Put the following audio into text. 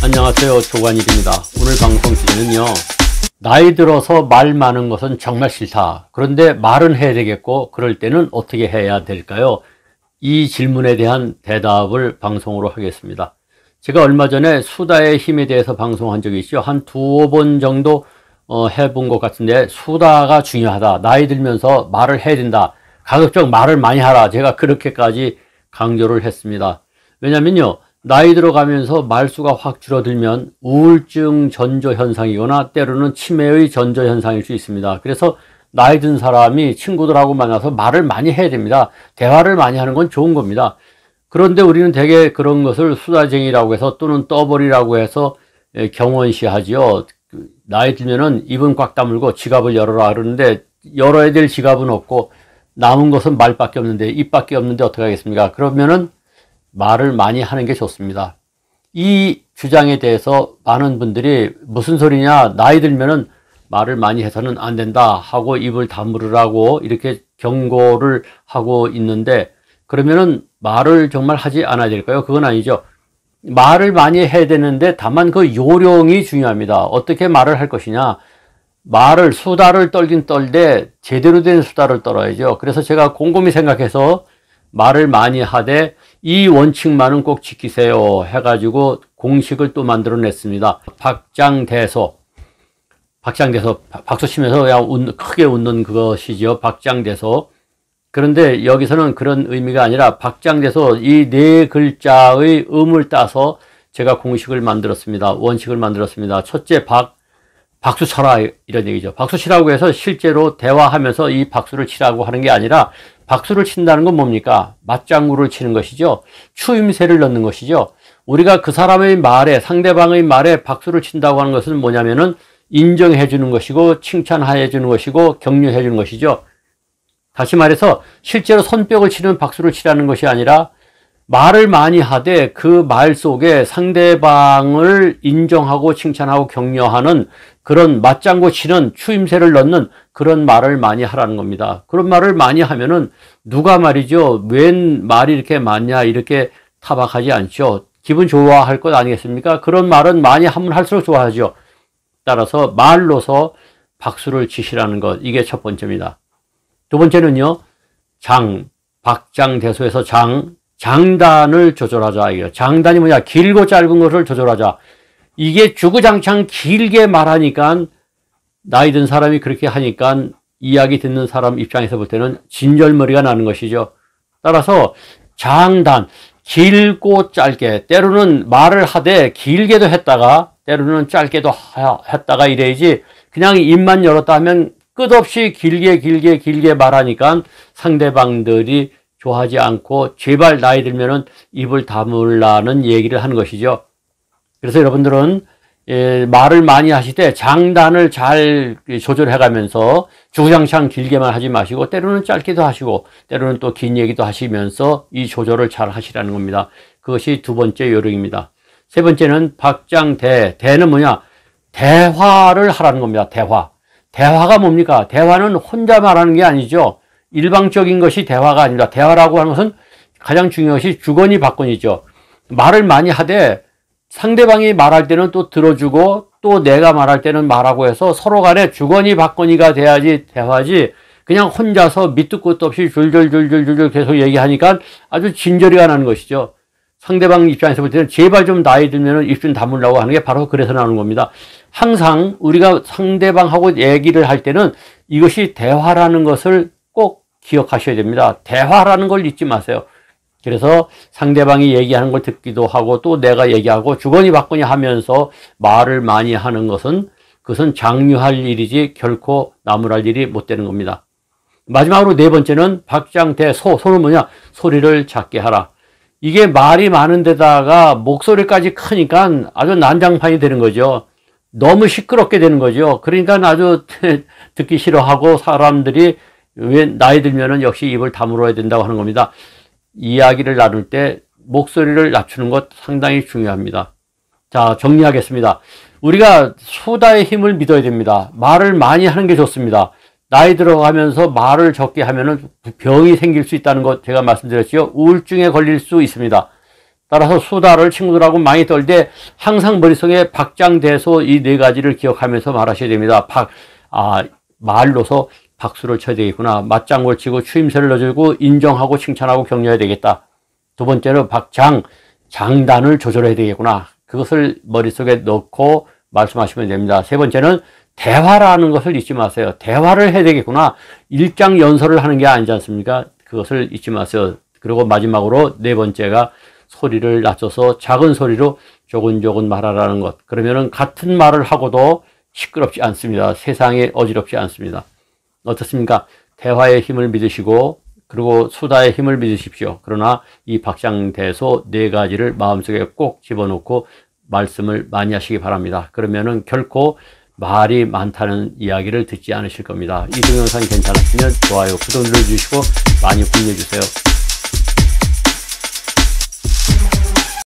안녕하세요. 조관일입니다. 오늘 방송 주제는요, 나이 들어서 말 많은 것은 정말 싫다. 그런데 말은 해야 되겠고 그럴 때는 어떻게 해야 될까요? 이 질문에 대한 대답을 방송으로 하겠습니다. 제가 얼마 전에 수다의 힘에 대해서 방송한 적이 있죠. 한 두어 번 정도 해본 것 같은데, 수다가 중요하다. 나이 들면서 말을 해야 된다. 가급적 말을 많이 하라. 제가 그렇게까지 강조를 했습니다. 왜냐면요, 나이 들어가면서 말수가 확 줄어들면 우울증 전조 현상이거나 때로는 치매의 전조 현상일 수 있습니다. 그래서 나이 든 사람이 친구들하고 만나서 말을 많이 해야 됩니다. 대화를 많이 하는 건 좋은 겁니다. 그런데 우리는 대개 그런 것을 수다쟁이라고 해서, 또는 떠벌이라고 해서 경원시하지요. 나이 들면은 입은 꽉 다물고 지갑을 열어라 그러는데, 열어야 될 지갑은 없고 남은 것은 말밖에 없는데, 입밖에 없는데 어떻게 하겠습니까? 그러면은 말을 많이 하는 게 좋습니다. 이 주장에 대해서 많은 분들이 무슨 소리냐, 나이 들면은 말을 많이 해서는 안 된다 하고 입을 다물으라고 이렇게 경고를 하고 있는데, 그러면은 말을 정말 하지 않아야 될까요? 그건 아니죠. 말을 많이 해야 되는데 다만 그 요령이 중요합니다. 어떻게 말을 할 것이냐, 수다를 떨긴 떨되 제대로 된 수다를 떨어야죠. 그래서 제가 곰곰이 생각해서 말을 많이 하되 이 원칙만은 꼭 지키세요 해가지고 공식을 또 만들어냈습니다. 박장대소, 박수 치면서 그냥 크게 웃는 그것이죠. 박장대소. 그런데 여기서는 그런 의미가 아니라, 박장대소, 이 네 글자의 음을 따서 제가 공식을 만들었습니다. 원칙을 만들었습니다. 첫째, 박수 쳐라, 이런 얘기죠. 박수 치라고 해서 실제로 대화하면서 이 박수를 치라고 하는 게 아니라, 박수를 친다는 건 뭡니까? 맞장구를 치는 것이죠. 추임새를 넣는 것이죠. 우리가 그 사람의 말에, 상대방의 말에 박수를 친다고 하는 것은 뭐냐면은 인정해 주는 것이고, 칭찬해 주는 것이고, 격려해 주는 것이죠. 다시 말해서 실제로 손뼉을 치는 박수를 치라는 것이 아니라, 말을 많이 하되 그 말 속에 상대방을 인정하고 칭찬하고 격려하는 그런 맞장구 치는 추임새를 넣는 그런 말을 많이 하라는 겁니다. 그런 말을 많이 하면은 누가 말이죠, 웬 말이 이렇게 많냐 이렇게 타박하지 않죠. 기분 좋아할 것 아니겠습니까? 그런 말은 많이 하면 할수록 좋아하죠. 따라서 말로서 박수를 치시라는 것, 이게 첫 번째입니다. 두 번째는요, 박장대소에서 장단을 조절하자. 이게 장단이 뭐냐? 길고 짧은 것을 조절하자. 이게 주구장창 길게 말하니까, 나이 든 사람이 그렇게 하니까 이야기 듣는 사람 입장에서 볼 때는 진절머리가 나는 것이죠. 따라서 장단, 길고 짧게, 때로는 말을 하되 길게도 했다가 때로는 짧게도 했다가 이래야지, 그냥 입만 열었다 하면 끝없이 길게 말하니까 상대방들이 좋아하지 않고 제발 나이 들면은 입을 다물라는 얘기를 하는 것이죠. 그래서 여러분들은 말을 많이 하실 때 장단을 잘 조절해 가면서 주구장창 길게만 하지 마시고, 때로는 짧게도 하시고 때로는 또 긴 얘기도 하시면서 이 조절을 잘 하시라는 겁니다. 그것이 두 번째 요령입니다. 세 번째는 대는 뭐냐? 대화를 하라는 겁니다. 대화가 뭡니까? 대화는 혼자 말하는 게 아니죠. 일방적인 것이 대화가 아닙니다. 대화라고 하는 것은 가장 중요한 것이 주거니 받거니죠. 말을 많이 하되 상대방이 말할 때는 또 들어주고, 또 내가 말할 때는 말하고 해서 서로 간에 주거니 받거니가 돼야지 대화지, 그냥 혼자서 밑도 끝도 없이 줄줄줄줄줄 계속 얘기하니까 아주 진저리가 나는 것이죠. 상대방 입장에서 볼 때는 제발 좀 나이 들면은 입 좀 다물라고 하는 게 바로 그래서 나오는 겁니다. 항상 우리가 상대방하고 얘기를 할 때는 이것이 대화라는 것을 꼭 기억하셔야 됩니다. 대화라는 걸 잊지 마세요. 그래서 상대방이 얘기하는 걸 듣기도 하고, 또 내가 얘기하고 주거니 받거니 하면서 말을 많이 하는 것은, 그것은 장유할 일이지 결코 나무랄 일이 못 되는 겁니다. 마지막으로 네 번째는 박장대소. 소는 뭐냐? 소리를 작게 하라. 이게 말이 많은 데다가 목소리까지 크니까 아주 난장판이 되는 거죠. 너무 시끄럽게 되는 거죠. 그러니까 아주 듣기 싫어하고, 사람들이 왜 나이 들면은 역시 입을 다물어야 된다고 하는 겁니다. 이야기를 나눌 때 목소리를 낮추는 것 상당히 중요합니다. 자, 정리하겠습니다. 우리가 수다의 힘을 믿어야 됩니다. 말을 많이 하는 게 좋습니다. 나이 들어가면서 말을 적게 하면은 병이 생길 수 있다는 것 제가 말씀드렸죠. 우울증에 걸릴 수 있습니다. 따라서 수다를 친구들하고 많이 떨 때 항상 머릿속에 박장대소 이 네 가지를 기억하면서 말하셔야 됩니다. 말로서 박수를 쳐야 되겠구나. 맞장구를 치고 추임새를 넣어주고 인정하고 칭찬하고 격려해야 되겠다. 두 번째는 장단을 조절해야 되겠구나. 그것을 머릿속에 넣고 말씀하시면 됩니다. 세 번째는 대화라는 것을 잊지 마세요. 대화를 해야 되겠구나. 일장연설을 하는 게 아니지 않습니까? 그것을 잊지 마세요. 그리고 마지막으로 네 번째가 소리를 낮춰서 작은 소리로 조근조근 말하라는 것. 그러면은 같은 말을 하고도 시끄럽지 않습니다. 세상에 어지럽지 않습니다. 어떻습니까? 대화의 힘을 믿으시고 그리고 수다의 힘을 믿으십시오. 그러나 이 박장대소 네 가지를 마음속에 꼭 집어넣고 말씀을 많이 하시기 바랍니다. 그러면은 결코 말이 많다는 이야기를 듣지 않으실 겁니다. 이 동영상이 괜찮았으면 좋아요, 구독 눌러주시고 많이 공유해 주세요.